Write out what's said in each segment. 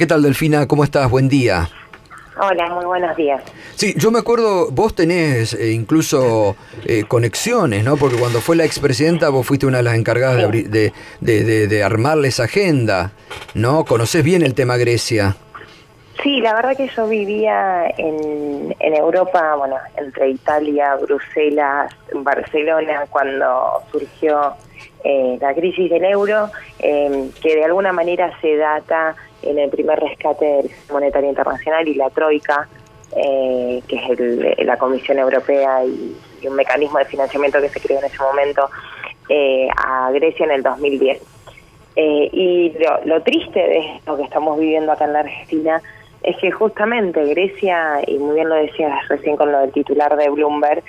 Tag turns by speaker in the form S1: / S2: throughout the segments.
S1: ¿Qué tal, Delfina? ¿Cómo estás? Buen día.
S2: Hola, muy buenos días.
S1: Sí, yo me acuerdo, vos tenés incluso conexiones, ¿no? Porque cuando fue la expresidenta vos fuiste una de las encargadas
S2: Sí,
S1: de armarle esa agenda, ¿no? Conocés bien el tema Grecia.
S2: sí, la verdad que yo vivía en Europa, bueno, entre Italia, Bruselas, Barcelona, cuando surgió la crisis del euro, que de alguna manera se data en el primer rescate del Fondo Monetario Internacional y la Troika, que es la Comisión Europea y un mecanismo de financiamiento que se creó en ese momento a Grecia en el 2010. Y lo triste de lo que estamos viviendo acá en la Argentina es que justamente Grecia, y muy bien lo decías recién con lo del titular de Bloomberg,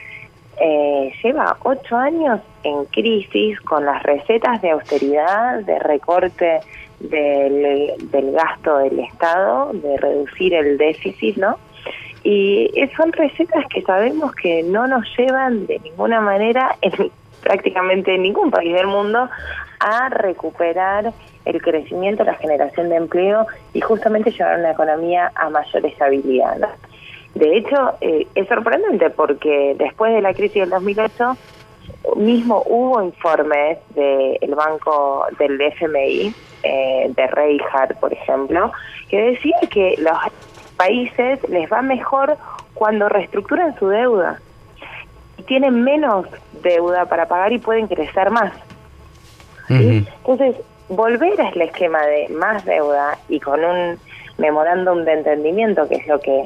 S2: lleva 8 años en crisis con las recetas de austeridad, de recorte del gasto del Estado, de reducir el déficit, ¿no? Y son recetas que sabemos que no nos llevan de ninguna manera, en prácticamente ningún país del mundo, a recuperar el crecimiento, la generación de empleo y justamente llevar una economía a mayor estabilidad, ¿no? De hecho, es sorprendente porque después de la crisis del 2008 mismo hubo informes del banco del FMI, de Reinhardt, por ejemplo, que decía que los países les va mejor cuando reestructuran su deuda y tienen menos deuda para pagar y pueden crecer más. ¿Sí? Entonces, volver al esquema de más deuda y con un memorándum de entendimiento, que es lo que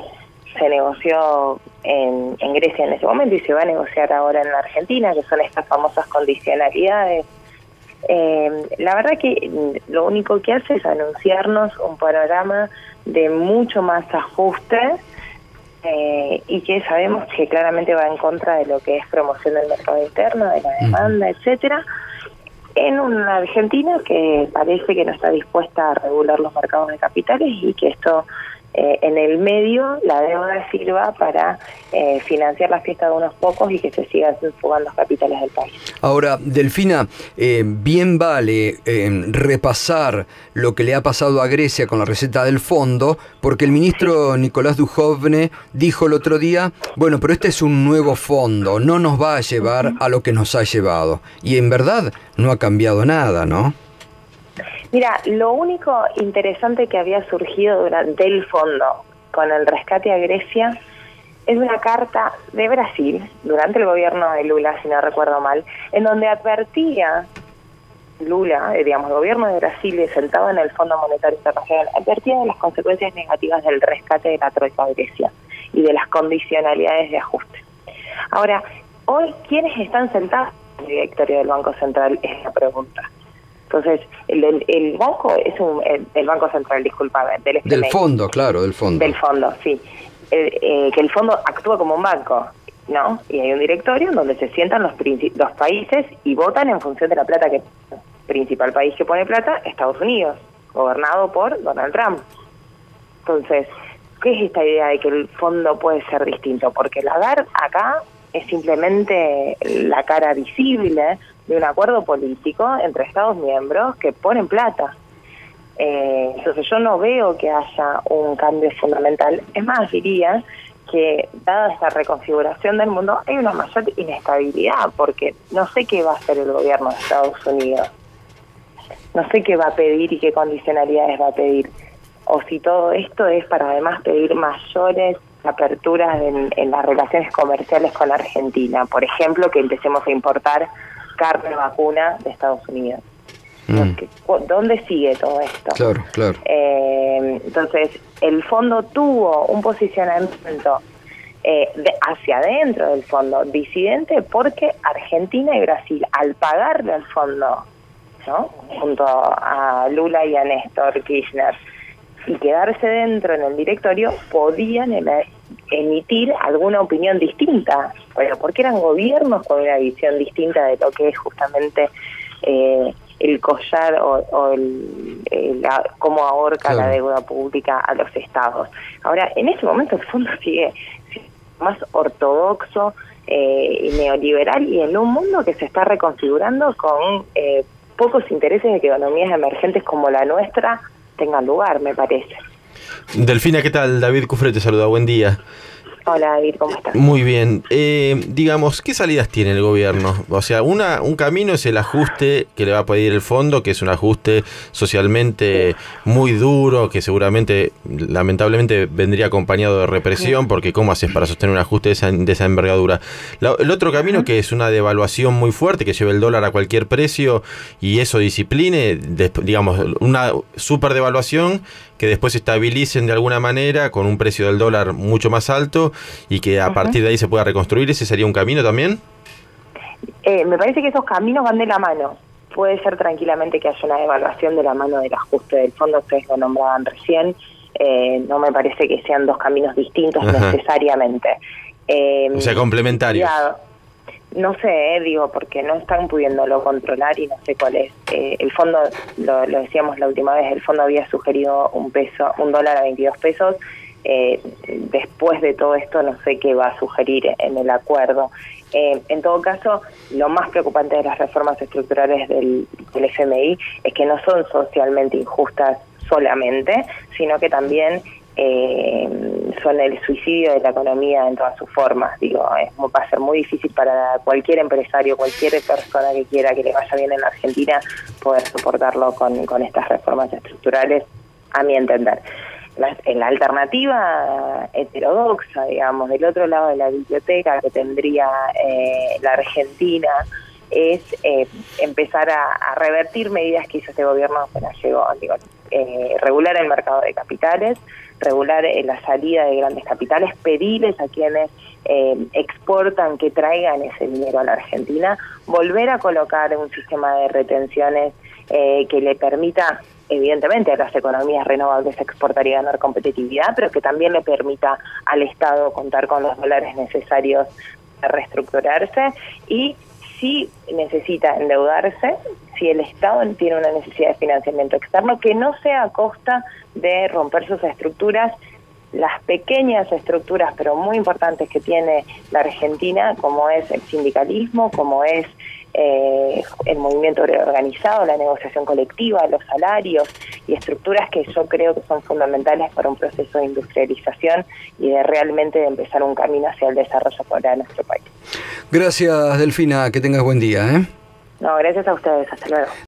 S2: se negoció en Grecia en ese momento y se va a negociar ahora en la Argentina, que son estas famosas condicionalidades. La verdad que lo único que hace es anunciarnos un panorama de mucho más ajuste y que sabemos que claramente va en contra de lo que es promoción del mercado interno, de la demanda, etcétera, en una Argentina que parece que no está dispuesta a regular los mercados de capitales y que esto en el medio la deuda sirva para financiar la fiesta de unos pocos y que se sigan fugando los capitales del país.
S1: Ahora, Delfina, bien vale repasar lo que le ha pasado a Grecia con la receta del fondo, porque el ministro Nicolás Dujovne dijo el otro día, bueno, pero este es un nuevo fondo, no nos va a llevar a lo que nos ha llevado. Y en verdad no ha cambiado nada, ¿no?
S2: Mira, lo único interesante que había surgido durante el fondo con el rescate a Grecia es una carta de Brasil, durante el gobierno de Lula, si no recuerdo mal, en donde advertía Lula, digamos, el gobierno de Brasil, sentado en el Fondo Monetario Internacional, advertía de las consecuencias negativas del rescate de la Troika a Grecia y de las condicionalidades de ajuste. Ahora, hoy, ¿quiénes están sentados en el directorio del Banco Central? Es la pregunta. Entonces, el banco es el Banco Central, disculpame,
S1: del fondo, claro, del fondo.
S2: Del fondo, sí. Que el fondo actúa como un banco, ¿no? Y hay un directorio donde se sientan los países y votan en función de la plata que... El principal país que pone plata, Estados Unidos, gobernado por Donald Trump. Entonces, ¿qué es esta idea de que el fondo puede ser distinto? Porque la Lagarde acá es simplemente la cara visible de un acuerdo político entre Estados miembros que ponen plata. Entonces yo no veo que haya un cambio fundamental. Es más, diría que dada esta reconfiguración del mundo hay una mayor inestabilidad, porque no sé qué va a hacer el gobierno de Estados Unidos. No sé qué va a pedir y qué condicionalidades va a pedir. O si todo esto es para además pedir mayores aperturas en las relaciones comerciales con Argentina. Por ejemplo, que empecemos a importar carne vacuna de Estados Unidos. ¿Dónde sigue todo esto?
S1: Claro, claro.
S2: Entonces, el fondo tuvo un posicionamiento hacia adentro del fondo disidente porque Argentina y Brasil, al pagarle al fondo, ¿no?, junto a Lula y a Néstor Kirchner, y quedarse dentro en el directorio, podían emitir alguna opinión distinta, pero porque eran gobiernos con una visión distinta de lo que es justamente el collar o cómo ahorca la deuda pública a los estados. Ahora, en este momento el fondo sigue más ortodoxo y neoliberal, y en un mundo que se está reconfigurando con pocos intereses de que economías emergentes como la nuestra tengan lugar, me parece.
S3: Delfina, ¿qué tal? David Cufré te saluda, buen día.
S2: Hola David, ¿cómo estás?
S3: Muy bien. Digamos, ¿qué salidas tiene el gobierno? O sea, un camino es el ajuste que le va a pedir el fondo, que es un ajuste socialmente muy duro, que seguramente, lamentablemente, vendría acompañado de represión, porque ¿cómo haces para sostener un ajuste de esa envergadura? El otro camino, que es una devaluación muy fuerte, que lleve el dólar a cualquier precio y eso discipline, digamos, una super devaluación que después se estabilicen de alguna manera con un precio del dólar mucho más alto y que a partir de ahí se pueda reconstruir. ¿Ese sería un camino también?
S2: Me parece que esos caminos van de la mano. Puede ser tranquilamente que haya una devaluación de la mano del ajuste del fondo, ustedes lo nombraban recién. No me parece que sean dos caminos distintos necesariamente.
S3: O sea, complementarios.
S2: No sé, digo, porque no están pudiéndolo controlar y no sé cuál es. El fondo, lo decíamos la última vez, el fondo había sugerido un dólar a 22 pesos. Después de todo esto no sé qué va a sugerir en el acuerdo. En todo caso, lo más preocupante de las reformas estructurales del FMI es que no son socialmente injustas solamente, sino que también son el suicidio de la economía en todas sus formas. Digo, va a ser muy difícil para cualquier empresario, cualquier persona que quiera que le vaya bien en la Argentina, poder soportarlo con estas reformas estructurales, a mi entender. En la alternativa heterodoxa, digamos, del otro lado de la biblioteca que tendría la Argentina, es empezar a revertir medidas que hizo este gobierno apenas llegó. Digo, regular el mercado de capitales, regular la salida de grandes capitales, pedirles a quienes exportan que traigan ese dinero a la Argentina, volver a colocar un sistema de retenciones que le permita, evidentemente, a las economías renovables exportar y ganar competitividad, pero que también le permita al Estado contar con los dólares necesarios para reestructurarse. Y si necesita endeudarse, si el Estado tiene una necesidad de financiamiento externo, que no sea a costa de romper sus estructuras, las pequeñas estructuras pero muy importantes que tiene la Argentina, como es el sindicalismo, como es el movimiento organizado, la negociación colectiva, los salarios y estructuras que yo creo que son fundamentales para un proceso de industrialización y de realmente empezar un camino hacia el desarrollo para nuestro país.
S1: Gracias, Delfina, que tengas buen día.
S2: No, gracias a ustedes, hasta luego.